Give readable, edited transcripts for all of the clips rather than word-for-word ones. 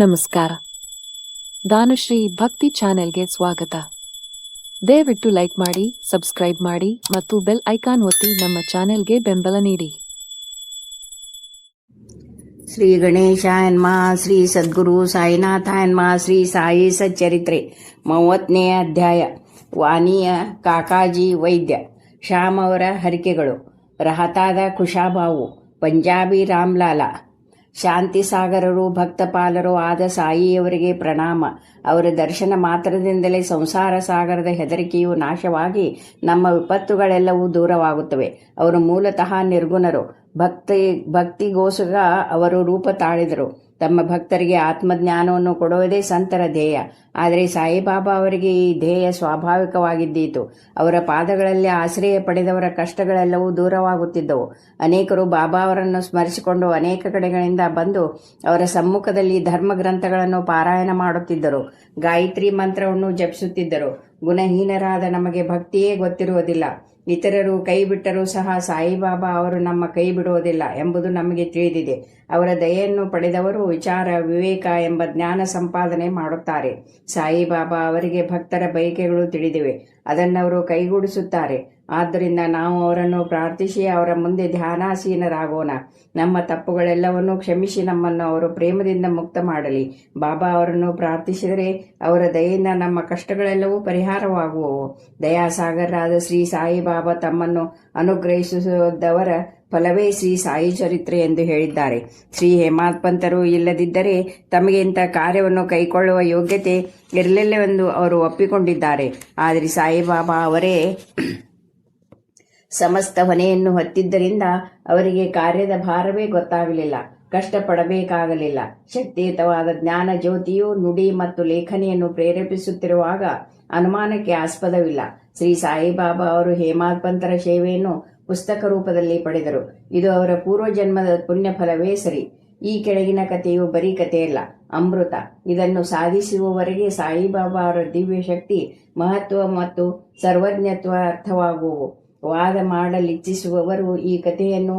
ನಮಸ್ಕಾರ. ದಾನುಶ್ರೀ ಭಕ್ತಿ ಚಾನೆಲ್ಗೆ ಸ್ವಾಗತ. ದಯವಿಟ್ಟು ಲೈಕ್ ಮಾಡಿ, ಸಬ್ಸ್ಕ್ರೈಬ್ ಮಾಡಿ ಮತ್ತು ಬೆಲ್ ಐಕಾನ್ ಒತ್ತಿ ನಮ್ಮ ಚಾನೆಲ್ಗೆ ಬೆಂಬಲ ನೀಡಿ. ಶ್ರೀ ಗಣೇಶಾಯನ್ಮ ಶ್ರೀ ಸದ್ಗುರು ಸಾಯಿನಾಥಾಯನ್ಮ ಶ್ರೀ ಸಾಯಿ ಸಚ್ಚರಿತ್ರೆ 30ನೇ ಅಧ್ಯಾಯ. ವಾಣಿಯ ಕಾಕಾಜಿ ವೈದ್ಯ. ಶ್ಯಾಮ್ ಅವರ ಹರಿಕೆಗಳು. ರಹತಾದ ಕುಶಾಬಾವು. ಪಂಜಾಬಿ ರಾಮ್ಲಾಲ. ಶಾಂತಿಸಾಗರರು ಭಕ್ತಪಾಲರು ಆದ ಸಾಯಿಯವರಿಗೆ ಪ್ರಣಾಮ. ಅವರ ದರ್ಶನ ಮಾತ್ರದಿಂದಲೇ ಸಂಸಾರ ಸಾಗರದ ಹೆದರಿಕೆಯು ನಾಶವಾಗಿ ನಮ್ಮ ವಿಪತ್ತುಗಳೆಲ್ಲವೂ ದೂರವಾಗುತ್ತವೆ. ಅವರು ಮೂಲತಃ ನಿರ್ಗುಣರು. ಭಕ್ತಿಗೋಸ್ಕರ ಅವರು ರೂಪ ತಾಳಿದರು. ತಮ್ಮ ಭಕ್ತರಿಗೆ ಆತ್ಮಜ್ಞಾನವನ್ನು ಕೊಡುವುದೇ ಸಂತರ ಧ್ಯೇಯ. ಆದರೆ ಸಾಯಿಬಾಬಾ ಅವರಿಗೆ ಈ ಧ್ಯೇಯ ಸ್ವಾಭಾವಿಕವಾಗಿದ್ದೀತು. ಅವರ ಪಾದಗಳಲ್ಲಿ ಆಶ್ರಯ ಪಡೆದವರ ಕಷ್ಟಗಳೆಲ್ಲವೂ ದೂರವಾಗುತ್ತಿದ್ದವು. ಅನೇಕರು ಬಾಬಾ ಅವರನ್ನು ಸ್ಮರಿಸಿಕೊಂಡು ಅನೇಕ ಕಡೆಗಳಿಂದ ಬಂದು ಅವರ ಸಮ್ಮುಖದಲ್ಲಿ ಧರ್ಮ ಗ್ರಂಥಗಳನ್ನು ಪಾರಾಯಣ ಮಾಡುತ್ತಿದ್ದರು. ಗಾಯತ್ರಿ ಮಂತ್ರವನ್ನು ಜಪಿಸುತ್ತಿದ್ದರು. ಗುಣಹೀನರಾದ ನಮಗೆ ಭಕ್ತಿಯೇ ಗೊತ್ತಿರುವುದಿಲ್ಲ. ಇತರರು ಕೈ ಬಿಟ್ಟರೂ ಸಹ ಸಾಯಿಬಾಬಾ ಅವರು ನಮ್ಮ ಕೈ ಬಿಡುವುದಿಲ್ಲ ಎಂಬುದು ನಮಗೆ ತಿಳಿದಿದೆ. ಅವರ ದಯೆಯನ್ನು ಪಡೆದವರು ವಿಚಾರ ವಿವೇಕ ಎಂಬ ಜ್ಞಾನ ಸಂಪಾದನೆ ಮಾಡುತ್ತಾರೆ. ಸಾಯಿಬಾಬಾ ಅವರಿಗೆ ಭಕ್ತರ ಬಯಕೆಗಳು ತಿಳಿದಿವೆ. ಅದನ್ನವರು ಕೈಗೂಡಿಸುತ್ತಾರೆ. ಆದ್ದರಿಂದ ನಾವು ಅವರನ್ನು ಪ್ರಾರ್ಥಿಸಿ ಅವರ ಮುಂದೆ ಧ್ಯಾನಾಸೀನರಾಗೋಣ. ನಮ್ಮ ತಪ್ಪುಗಳೆಲ್ಲವನ್ನೂ ಕ್ಷಮಿಸಿ ನಮ್ಮನ್ನು ಅವರು ಪ್ರೇಮದಿಂದ ಮುಕ್ತ ಮಾಡಲಿ. ಬಾಬಾ ಅವರನ್ನು ಪ್ರಾರ್ಥಿಸಿದರೆ ಅವರ ದಯೆಯಿಂದ ನಮ್ಮ ಕಷ್ಟಗಳೆಲ್ಲವೂ ಪರಿಹಾರವಾಗುವವು. ದಯಾಸಾಗರರಾದ ಶ್ರೀ ಸಾಯಿಬಾಬಾ ತಮ್ಮನ್ನು ಅನುಗ್ರಹಿಸುವುದವರ ಫಲವೇ ಶ್ರೀ ಸಾಯಿ ಚರಿತ್ರೆ ಎಂದು ಹೇಳಿದ್ದಾರೆ. ಶ್ರೀ ಹೇಮಂತ್ ಪಂತರು ಇಲ್ಲದಿದ್ದರೆ ತಮಗೆ ಇಂಥ ಕಾರ್ಯವನ್ನು ಕೈಗೊಳ್ಳುವ ಯೋಗ್ಯತೆ ಇರಲಿಲ್ಲವೆಂದು ಅವರು ಒಪ್ಪಿಕೊಂಡಿದ್ದಾರೆ. ಆದರೆ ಸಾಯಿಬಾಬಾ ಅವರೇ ಸಮಸ್ತ ಹೊಣೆಯನ್ನು ಹೊತ್ತಿದ್ದರಿಂದ ಅವರಿಗೆ ಕಾರ್ಯದ ಭಾರವೇ ಗೊತ್ತಾಗಲಿಲ್ಲ, ಕಷ್ಟಪಡಬೇಕಾಗಲಿಲ್ಲ. ಶಕ್ತಿಯುತವಾದ ಜ್ಞಾನ ಜ್ಯೋತಿಯು ನುಡಿ ಮತ್ತು ಲೇಖನಿಯನ್ನು ಪ್ರೇರೇಪಿಸುತ್ತಿರುವಾಗ ಅನುಮಾನಕ್ಕೆ ಆಸ್ಪದವಿಲ್ಲ. ಶ್ರೀ ಸಾಯಿಬಾಬಾ ಅವರು ಹೇಮಂತ್ ಪಂತರ ಸೇವೆಯನ್ನು ಪುಸ್ತಕ ರೂಪದಲ್ಲಿ ಪಡೆದರು. ಇದು ಅವರ ಪೂರ್ವಜನ್ಮದ ಪುಣ್ಯ ಫಲವೇ ಸರಿ. ಈ ಕೆಳಗಿನ ಕಥೆಯು ಬರೀ ಕಥೆಯಲ್ಲ, ಅಮೃತ. ಇದನ್ನು ಸಾಧಿಸುವವರೆಗೆ ಸಾಯಿಬಾಬಾ ಅವರ ದಿವ್ಯ ಶಕ್ತಿ, ಮಹತ್ವ ಮತ್ತು ಸರ್ವಜ್ಞತ್ವ ಅರ್ಥವಾಗುವು. ವಾದ ಮಾಡಲಿಚ್ಛಿಸುವವರು ಈ ಕಥೆಯನ್ನು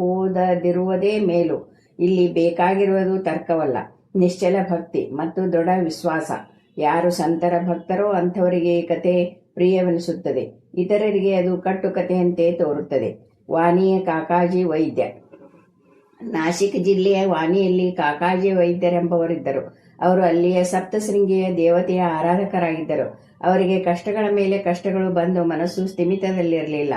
ಓದದಿರುವುದೇ ಮೇಲು. ಇಲ್ಲಿ ಬೇಕಾಗಿರುವುದು ತರ್ಕವಲ್ಲ, ನಿಶ್ಚಲ ಭಕ್ತಿ ಮತ್ತು ದೃಢ ವಿಶ್ವಾಸ. ಯಾರು ಸಂತರ ಭಕ್ತರೋ ಅಂಥವರಿಗೆ ಈ ಕಥೆ ಪ್ರಿಯವೆನಿಸುತ್ತದೆ. ಇತರರಿಗೆ ಅದು ಕಟ್ಟುಕಥೆಯಂತೆ ತೋರುತ್ತದೆ. ವಾಣಿಯ ಕಾಕಾಜಿ ವೈದ್ಯ. ನಾಸಿಕ್ ಜಿಲ್ಲೆಯ ವಾಣಿಯಲ್ಲಿ ಕಾಕಾಜಿ ವೈದ್ಯರೆಂಬವರಿದ್ದರು. ಅವರು ಅಲ್ಲಿಯ ಸಪ್ತಶೃಂಗಿಯ ದೇವತೆಯ ಆರಾಧಕರಾಗಿದ್ದರು. ಅವರಿಗೆ ಕಷ್ಟಗಳ ಮೇಲೆ ಕಷ್ಟಗಳು ಬಂದು ಮನಸ್ಸು ಸ್ಥಿಮಿತದಲ್ಲಿರಲಿಲ್ಲ.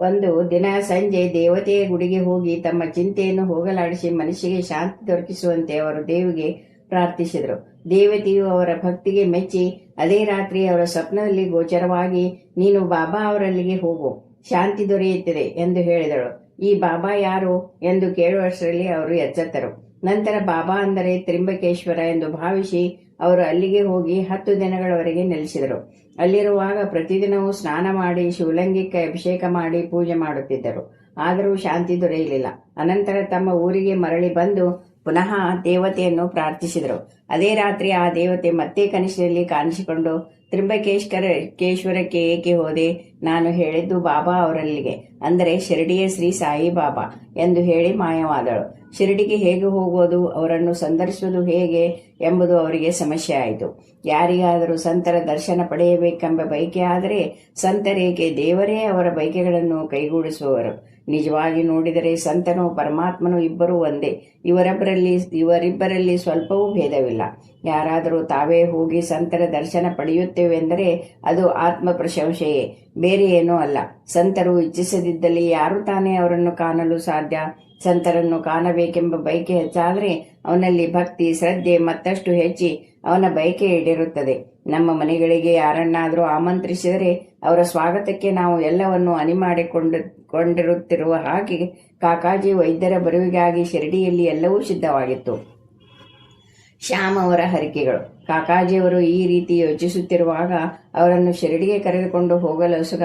ಒಂದು ದಿನ ಸಂಜೆ ದೇವತೆಯ ಗುಡಿಗೆ ಹೋಗಿ ತಮ್ಮ ಚಿಂತೆಯನ್ನು ಹೋಗಲಾಡಿಸಿ ಮನಸ್ಸಿಗೆ ಶಾಂತಿ ದೊರಕಿಸುವಂತೆ ಅವರು ದೇವಿಗೆ ಪ್ರಾರ್ಥಿಸಿದರು. ದೇವತೆಯು ಅವರ ಭಕ್ತಿಗೆ ಮೆಚ್ಚಿ ಅದೇ ರಾತ್ರಿ ಅವರ ಸ್ವಪ್ನದಲ್ಲಿ ಗೋಚರವಾಗಿ, ನೀನು ಬಾಬಾ ಅವರಲ್ಲಿಗೆ ಹೋಗು, ಶಾಂತಿ ದೊರೆಯುತ್ತದೆ ಎಂದು ಹೇಳಿದಳು. ಈ ಬಾಬಾ ಯಾರು ಎಂದು ಕೇಳುವಷ್ಟರಲ್ಲಿ ಅವರು ಎಚ್ಚೆತ್ತರು. ನಂತರ ಬಾಬಾ ಅಂದರೆ ತ್ರಿಂಬಕೇಶ್ವರ ಎಂದು ಭಾವಿಸಿ ಅವರು ಅಲ್ಲಿಗೆ ಹೋಗಿ 10 ದಿನಗಳವರೆಗೆ ನೆಲೆಸಿದರು. ಅಲ್ಲಿರುವಾಗ ಪ್ರತಿದಿನವೂ ಸ್ನಾನ ಮಾಡಿ ಶಿವಲಿಂಗಕ್ಕೆ ಅಭಿಷೇಕ ಮಾಡಿ ಪೂಜೆ ಮಾಡುತ್ತಿದ್ದರು. ಆದರೂ ಶಾಂತಿ ದೊರೆಯಲಿಲ್ಲ. ಅನಂತರ ತಮ್ಮ ಊರಿಗೆ ಮರಳಿ ಬಂದು ಪುನಃ ದೇವತೆಯನ್ನು ಪ್ರಾರ್ಥಿಸಿದರು. ಅದೇ ರಾತ್ರಿ ಆ ದೇವತೆ ಮತ್ತೆ ಕನಸಿನಲ್ಲಿ ಕಾಣಿಸಿಕೊಂಡು, ತ್ರಿಂಬಕೇಶ್ವರಕ್ಕೆ ಏಕೆ ಹೋದೆ? ನಾನು ಹೇಳಿದ್ದು ಬಾಬಾ ಅವರಲ್ಲಿಗೆ, ಅಂದರೆ ಶಿರಡಿಯ ಶ್ರೀ ಸಾಯಿಬಾಬಾ ಎಂದು ಹೇಳಿ ಮಾಯವಾದಳು. ಶಿರಡಿಗೆ ಹೇಗೆ ಹೋಗೋದು, ಅವರನ್ನು ಸಂದರ್ಶಿಸುವುದು ಹೇಗೆ ಎಂಬುದು ಅವರಿಗೆ ಸಮಸ್ಯೆ ಆಯಿತು. ಯಾರಿಗಾದರೂ ಸಂತರ ದರ್ಶನ ಪಡೆಯಬೇಕೆಂಬ ಬಯಕೆ ಆದರೆ ಸಂತರೇಕೆ, ದೇವರೇ ಅವರ ಬಯಕೆಗಳನ್ನು ಕೈಗೂಡಿಸುವವರು. ನಿಜವಾಗಿ ನೋಡಿದರೆ ಸಂತನು ಪರಮಾತ್ಮನು ಇಬ್ಬರೂ ಒಂದೇ. ಇವರಿಬ್ಬರಲ್ಲಿ ಸ್ವಲ್ಪವೂ ಭೇದವಿಲ್ಲ. ಯಾರಾದರೂ ತಾವೇ ಹೋಗಿ ಸಂತರ ದರ್ಶನ ಪಡೆಯುತ್ತೇವೆಂದರೆ ಅದು ಆತ್ಮ ಪ್ರಶಂಸೆಯೇ, ಬೇರೆ ಏನೂ ಅಲ್ಲ. ಸಂತರು ಇಚ್ಛಿಸದಿದ್ದಲ್ಲಿ ಯಾರು ತಾನೇ ಅವರನ್ನು ಕಾಣಲು ಸಾಧ್ಯ? ಸಂತರನ್ನು ಕಾಣಬೇಕೆಂಬ ಬಯಕೆ ಹೆಚ್ಚಾದರೆ ಅವನಲ್ಲಿ ಭಕ್ತಿ ಶ್ರದ್ಧೆ ಮತ್ತಷ್ಟು ಹೆಚ್ಚಿ ಅವನ ಬಯಕೆ ಈಡೇರುತ್ತದೆ. ನಮ್ಮ ಮನೆಗಳಿಗೆ ಯಾರನ್ನಾದರೂ ಆಮಂತ್ರಿಸಿದರೆ ಅವರ ಸ್ವಾಗತಕ್ಕೆ ನಾವು ಎಲ್ಲವನ್ನು ಕೊಂಡಿರುತ್ತಿರುವ ಹಾಗೆ ಕಾಕಾಜಿ ವೈದ್ಯರ ಬರುವಿಗಾಗಿ ಶಿರಡಿಯಲ್ಲಿ ಎಲ್ಲವೂ ಸಿದ್ಧವಾಗಿತ್ತು. ಶ್ಯಾಮ್ ಅವರ ಹರಿಕೆಗಳು. ಕಾಕಾಜಿಯವರು ಈ ರೀತಿ ಯೋಚಿಸುತ್ತಿರುವಾಗ ಅವರನ್ನು ಶಿರಡಿಗೆ ಕರೆದುಕೊಂಡು ಹೋಗಲೊಸಗ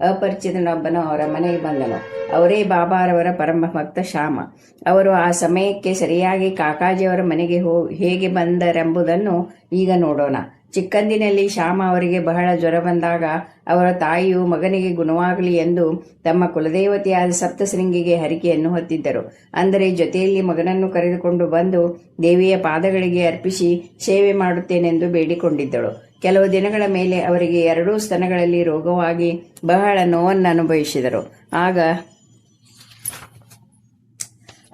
ಅಪರಿಚಿತನೊಬ್ಬನು ಅವರ ಮನೆಗೆ ಬಂದನು. ಅವರೇ ಬಾಬಾರವರ ಪರಮ ಭಕ್ತ ಶ್ಯಾಮ. ಅವರು ಆ ಸಮಯಕ್ಕೆ ಸರಿಯಾಗಿ ಕಾಕಾಜಿಯವರ ಮನೆಗೆ ಹೇಗೆ ಬಂದರೆಂಬುದನ್ನು ಈಗ ನೋಡೋಣ. ಚಿಕ್ಕಂದಿನಲ್ಲಿ ಶ್ಯಾಮ ಅವರಿಗೆ ಬಹಳ ಜ್ವರ ಬಂದಾಗ ಅವರ ತಾಯಿಯು ಮಗನಿಗೆ ಗುಣವಾಗಲಿ ಎಂದು ತಮ್ಮ ಕುಲದೇವತೆಯಾದ ಸಪ್ತಶೃಂಗಿಗೆ ಹರಿಕೆಯನ್ನು ಹೊತ್ತಿದ್ದರು. ಅಂದರೆ ಜೊತೆಯಲ್ಲಿ ಮಗನನ್ನು ಕರೆದುಕೊಂಡು ಬಂದು ದೇವಿಯ ಪಾದಗಳಿಗೆ ಅರ್ಪಿಸಿ ಸೇವೆ ಮಾಡುತ್ತೇನೆಂದು ಬೇಡಿಕೊಂಡಿದ್ದಳು. ಕೆಲವು ದಿನಗಳ ಮೇಲೆ ಅವರಿಗೆ ಎರಡೂ ಸ್ತನಗಳಲ್ಲಿ ರೋಗವಾಗಿ ಬಹಳ ನೋವನ್ನು ಅನುಭವಿಸಿದರು. ಆಗ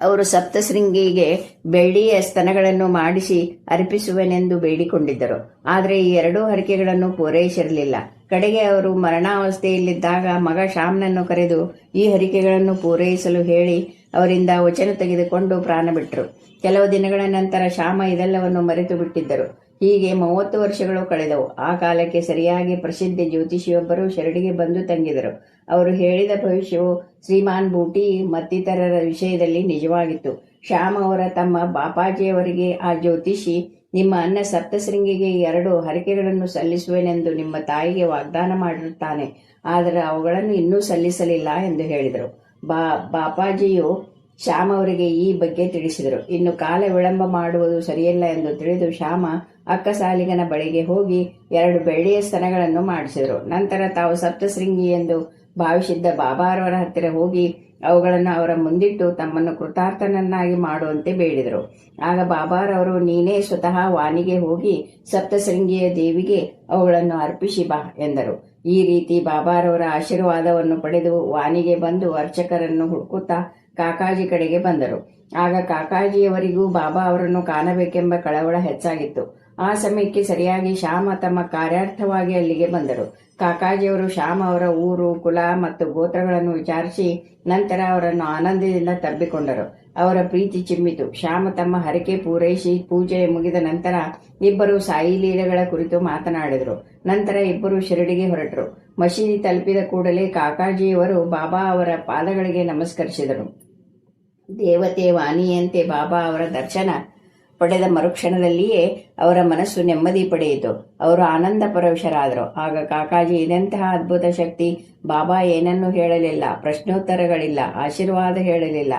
ಅವರು ಸಪ್ತಶೃಂಗಿಗೆ ಬೆಳ್ಳಿಯ ಸ್ತನಗಳನ್ನು ಮಾಡಿಸಿ ಅರ್ಪಿಸುವೆನೆಂದು ಬೇಡಿಕೊಂಡಿದ್ದರು. ಆದರೆ ಈ ಎರಡೂ ಹರಕೆಗಳನ್ನು ಪೂರೈಸಿರಲಿಲ್ಲ. ಕಡೆಗೆ ಅವರು ಮರಣಾವಸ್ಥೆಯಲ್ಲಿದ್ದಾಗ ಮಗ ಶ್ಯಾಮನನ್ನು ಕರೆದು ಈ ಹರಕೆಗಳನ್ನು ಪೂರೈಸಲು ಹೇಳಿ ಅವರಿಂದ ವಚನ ತೆಗೆದುಕೊಂಡು ಪ್ರಾಣ ಬಿಟ್ಟರು. ಕೆಲವು ದಿನಗಳ ನಂತರ ಶ್ಯಾಮ ಇದೆಲ್ಲವನ್ನು ಮರೆತು ಬಿಟ್ಟಿದ್ದರು. ಹೀಗೆ 30 ವರ್ಷಗಳು ಕಳೆದವು. ಆ ಕಾಲಕ್ಕೆ ಸರಿಯಾಗಿ ಪ್ರಸಿದ್ಧ ಜ್ಯೋತಿಷಿಯೊಬ್ಬರು ಶಿರಡಿಗೆ ಬಂದು ತಂಗಿದರು. ಅವರು ಹೇಳಿದ ಭವಿಷ್ಯವು ಶ್ರೀಮಾನ್ ಬೂಟಿ ಮತ್ತಿತರರ ವಿಷಯದಲ್ಲಿ ನಿಜವಾಗಿತ್ತು. ಶ್ಯಾಮ ಅವರ ತಮ್ಮ ಬಾಪಾಜಿಯವರಿಗೆ ಆ ಜ್ಯೋತಿಷಿ, ನಿಮ್ಮ ಅಣ್ಣ ಸಪ್ತಶೃಂಗಿಗೆ 2 ಹರಕೆಗಳನ್ನು ಸಲ್ಲಿಸುವೆನೆಂದು ನಿಮ್ಮ ತಾಯಿಗೆ ವಾಗ್ದಾನ ಮಾಡಿರುತ್ತಾನೆ, ಆದರೆ ಅವುಗಳನ್ನು ಇನ್ನೂ ಸಲ್ಲಿಸಲಿಲ್ಲ ಎಂದು ಹೇಳಿದರು. ಬಾಪಾಜಿಯು ಶ್ಯಾಮ ಅವರಿಗೆ ಈ ಬಗ್ಗೆ ತಿಳಿಸಿದರು. ಇನ್ನು ಕಾಲ ವಿಳಂಬ ಮಾಡುವುದು ಸರಿಯಲ್ಲ ಎಂದು ತಿಳಿದು ಶ್ಯಾಮ ಅಕ್ಕಸಾಲಿಗನ ಬಳಿಗೆ ಹೋಗಿ 2 ಬೆಳ್ಳಿಯ ಸ್ತನಗಳನ್ನು ಮಾಡಿಸಿದರು. ನಂತರ ತಾವು ಸಪ್ತಶೃಂಗಿ ಎಂದು ಭಾವಿಸಿದ್ದ ಬಾಬಾರವರ ಹತ್ತಿರ ಹೋಗಿ ಅವುಗಳನ್ನು ಅವರ ಮುಂದಿಟ್ಟು ತಮ್ಮನ್ನು ಕೃತಾರ್ಥನನ್ನಾಗಿ ಮಾಡುವಂತೆ ಬೇಡಿದರು. ಆಗ ಬಾಬಾರವರು, ನೀನೇ ಸ್ವತಃ ವಾನಿಗೆ ಹೋಗಿ ಸಪ್ತಶೃಂಗಿಯ ದೇವಿಗೆ ಅವುಗಳನ್ನು ಅರ್ಪಿಸಿ ಬಾ ಎಂದರು. ಈ ರೀತಿ ಬಾಬಾರವರ ಆಶೀರ್ವಾದವನ್ನು ಪಡೆದು ವಾನಿಗೆ ಬಂದು ಅರ್ಚಕರನ್ನು ಹುಡುಕುತ್ತಾ ಕಾಕಾಜಿ ಕಡೆಗೆ ಬಂದರು. ಆಗ ಕಾಕಾಜಿಯವರಿಗೂ ಬಾಬಾ ಅವರನ್ನು ಕಾಣಬೇಕೆಂಬ ಕಳವಳ ಹೆಚ್ಚಾಗಿತ್ತು. ಆ ಸಮಯಕ್ಕೆ ಸರಿಯಾಗಿ ಶ್ಯಾಮ ತಮ್ಮ ಕಾರ್ಯಾರ್ಥವಾಗಿ ಅಲ್ಲಿಗೆ ಬಂದರು. ಕಾಕಾಜಿಯವರು ಶ್ಯಾಮ ಅವರ ಊರು, ಕುಲ ಮತ್ತು ಗೋತ್ರಗಳನ್ನು ವಿಚಾರಿಸಿ ನಂತರ ಅವರನ್ನು ಆನಂದದಿಂದ ತಬ್ಬಿಕೊಂಡರು. ಅವರ ಪ್ರೀತಿ ಚಿಮ್ಮಿತು. ಶ್ಯಾಮ ತಮ್ಮ ಹರಕೆ ಪೂರೈಸಿ ಪೂಜೆ ಮುಗಿದ ನಂತರ ಇಬ್ಬರು ಸಾಯಿ ಲೀಲೆಗಳ ಕುರಿತು ಮಾತನಾಡಿದರು. ನಂತರ ಇಬ್ಬರು ಶಿರಡಿಗೆ ಹೊರಟರು. ಮಸೀದಿ ತಲುಪಿದ ಕೂಡಲೇ ಕಾಕಾಜಿಯವರು ಬಾಬಾ ಅವರ ಪಾದಗಳಿಗೆ ನಮಸ್ಕರಿಸಿದರು. ದೇವತೆ ವಾಣಿಯಂತೆ ಬಾಬಾ ಅವರ ದರ್ಶನ ಪಡೆದ ಮರುಕ್ಷಣದಲ್ಲಿಯೇ ಅವರ ಮನಸ್ಸು ನೆಮ್ಮದಿ ಪಡೆಯಿತು. ಅವರು ಆನಂದ ಪರವಶರಾದರು. ಆಗ ಕಾಕಾಜಿ, ಇದೆಂತಹ ಅದ್ಭುತ ಶಕ್ತಿ! ಬಾಬಾ ಏನನ್ನೂ ಹೇಳಲಿಲ್ಲ, ಪ್ರಶ್ನೋತ್ತರಗಳಿಲ್ಲ, ಆಶೀರ್ವಾದ ಹೇಳಲಿಲ್ಲ.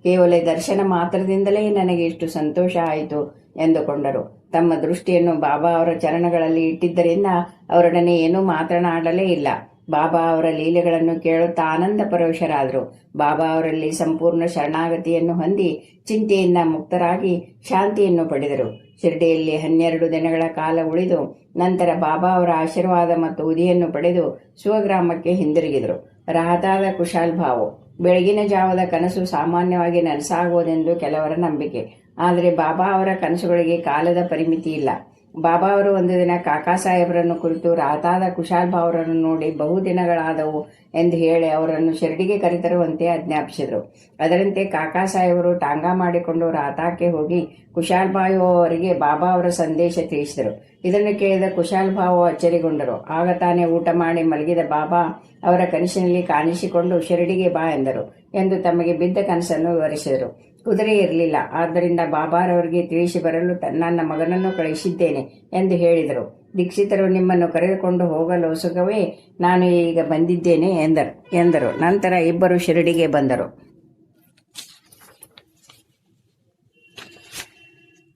ಕೇವಲ ದರ್ಶನ ಮಾತ್ರದಿಂದಲೇ ನನಗೆ ಇಷ್ಟು ಸಂತೋಷ ಆಯಿತು ಎಂದುಕೊಂಡರು. ತಮ್ಮ ದೃಷ್ಟಿಯನ್ನು ಬಾಬಾ ಅವರ ಚರಣಗಳಲ್ಲಿ ಇಟ್ಟಿದ್ದರಿಂದ ಅವರೊಡನೆ ಏನೂ ಮಾತನಾಡಲೇ ಇಲ್ಲ. ಬಾಬಾ ಅವರ ಲೀಲೆಗಳನ್ನು ಕೇಳುತ್ತಾ ಆನಂದ ಪರವಶರಾದರು. ಬಾಬಾ ಅವರಲ್ಲಿ ಸಂಪೂರ್ಣ ಶರಣಾಗತಿಯನ್ನು ಹೊಂದಿ ಚಿಂತೆಯಿಂದ ಮುಕ್ತರಾಗಿ ಶಾಂತಿಯನ್ನು ಪಡೆದರು. ಶಿರ್ಡಿಯಲ್ಲಿ 12 ದಿನಗಳ ಕಾಲ ಉಳಿದು ನಂತರ ಬಾಬಾ ಅವರ ಆಶೀರ್ವಾದ ಮತ್ತು ಉದಿಯನ್ನು ಪಡೆದು ಸ್ವಗ್ರಾಮಕ್ಕೆ ಹಿಂದಿರುಗಿದರು. ರಹತಾದ ಕುಶಾಲ್ ಭಾವು. ಬೆಳಗಿನ ಜಾವದ ಕನಸು ಸಾಮಾನ್ಯವಾಗಿ ನನಸಾಗುವುದೆಂದು ಕೆಲವರ ನಂಬಿಕೆ. ಆದರೆ ಬಾಬಾ ಅವರ ಕನಸುಗಳಿಗೆ ಕಾಲದ ಪರಿಮಿತಿ ಇಲ್ಲ. ಬಾಬಾ ಅವರು ಒಂದು ದಿನ ಕಾಕಾ ಸಾಹೇಬರನ್ನು ಕುರಿತು ರಾತಾದ ಕುಶಾಲ್ ಭಾವರನ್ನು ನೋಡಿ ಬಹುದಿನಗಳಾದವು ಎಂದು ಹೇಳಿ ಅವರನ್ನು ಶಿರಡಿಗೆ ಕರೆತರುವಂತೆ ಆಜ್ಞಾಪಿಸಿದರು. ಅದರಂತೆ ಕಾಕಾ ಸಾಹೇಬರು ಟಾಂಗಾ ಮಾಡಿಕೊಂಡು ರಾತಾಕ್ಕೆ ಹೋಗಿ ಕುಶಾಲ್ ಭಾವು ಅವರಿಗೆ ಬಾಬಾ ಅವರ ಸಂದೇಶ ತಿಳಿಸಿದರು. ಇದನ್ನು ಕೇಳಿದ ಕುಶಾಲ್ ಭಾವು ಅಚ್ಚರಿಗೊಂಡರು. ಆಗ ತಾನೇ ಊಟ ಮಾಡಿ ಮಲಗಿದ ಬಾಬಾ ಅವರ ಕನಸಿನಲ್ಲಿ ಕಾಣಿಸಿಕೊಂಡು ಶಿರಡಿಗೆ ಬಾ ಎಂದರು ಎಂದು ತಮಗೆ ಬಿದ್ದ ಕನಸನ್ನು ವಿವರಿಸಿದರು. ಕುದುರೆ ಇರಲಿಲ್ಲ. ಆದ್ದರಿಂದ ಬಾಬಾರವರಿಗೆ ತಿಳಿಸಿ ಬರಲು ನನ್ನ ಮಗನನ್ನು ಕಳಿಸಿದ್ದೇನೆ ಎಂದು ಹೇಳಿದರು. ದೀಕ್ಷಿತರು ನಿಮ್ಮನ್ನು ಕರೆದುಕೊಂಡು ಹೋಗಲು ಸುಖವೇ, ನಾನು ಈಗ ಬಂದಿದ್ದೇನೆ ಎಂದರು. ನಂತರ ಇಬ್ಬರು ಶಿರಡಿಗೆ ಬಂದರು.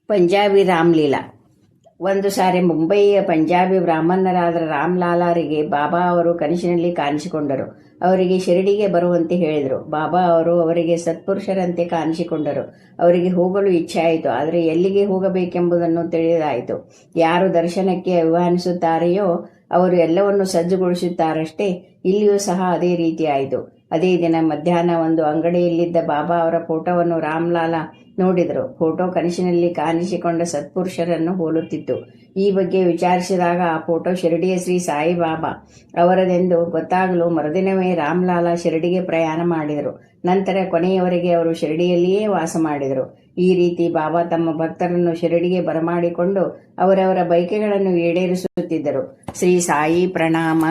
ಪಂಜಾಬಿ ರಾಮ್ಲೀಲಾ. ಒಂದು ಸಾರಿ ಮುಂಬಯಿಯ ಪಂಜಾಬಿ ಬ್ರಾಹ್ಮಣರಾದ ರಾಮ್ಲಾಲಾರಿಗೆ ಬಾಬಾ ಅವರು ಕನಸಿನಲ್ಲಿ ಕಾಣಿಸಿಕೊಂಡರು. ಅವರಿಗೆ ಶಿರಡಿಗೆ ಬರುವಂತೆ ಹೇಳಿದರು. ಬಾಬಾ ಅವರು ಅವರಿಗೆ ಸತ್ಪುರುಷರಂತೆ ಕಾಣಿಸಿಕೊಂಡರು. ಅವರಿಗೆ ಹೋಗಲು ಇಚ್ಛೆ ಆಯಿತು. ಆದರೆ ಎಲ್ಲಿಗೆ ಹೋಗಬೇಕೆಂಬುದನ್ನು ತಿಳಿದಾಯಿತು. ಯಾರು ದರ್ಶನಕ್ಕೆ ಆಹ್ವಾನಿಸುತ್ತಾರೆಯೋ ಅವರು ಎಲ್ಲವನ್ನು ಸಜ್ಜುಗೊಳಿಸುತ್ತಾರಷ್ಟೇ. ಇಲ್ಲಿಯೂ ಸಹ ಅದೇ ರೀತಿ ಆಯಿತು. ಅದೇ ದಿನ ಮಧ್ಯಾಹ್ನ ಒಂದು ಅಂಗಡಿಯಲ್ಲಿದ್ದ ಬಾಬಾ ಅವರ ಫೋಟೋವನ್ನು ರಾಮ್ಲಾಲಾ ನೋಡಿದರು. ಫೋಟೋ ಕನಸಿನಲ್ಲಿ ಕಾಣಿಸಿಕೊಂಡ ಸತ್ಪುರುಷರನ್ನು ಹೋಲುತ್ತಿತ್ತು. ಈ ಬಗ್ಗೆ ವಿಚಾರಿಸಿದಾಗ ಆ ಫೋಟೋ ಶಿರಡಿಯ ಶ್ರೀ ಸಾಯಿಬಾಬಾ ಅವರದೆಂದು ಗೊತ್ತಾಗಲು ಮರುದಿನವೇ ರಾಮ್ಲಾಲಾ ಶಿರಡಿಗೆ ಪ್ರಯಾಣ ಮಾಡಿದರು. ನಂತರ ಕೊನೆಯವರೆಗೆ ಅವರು ಶಿರಡಿಯಲ್ಲಿಯೇ ವಾಸ ಮಾಡಿದರು. ಈ ರೀತಿ ಬಾಬಾ ತಮ್ಮ ಭಕ್ತರನ್ನು ಶಿರಡಿಗೆ ಬರಮಾಡಿಕೊಂಡು ಅವರವರ ಬಯಕೆಗಳನ್ನು ಈಡೇರಿಸುತ್ತಿದ್ದರು. ಶ್ರೀ ಸಾಯಿ ಪ್ರಣಾಮ.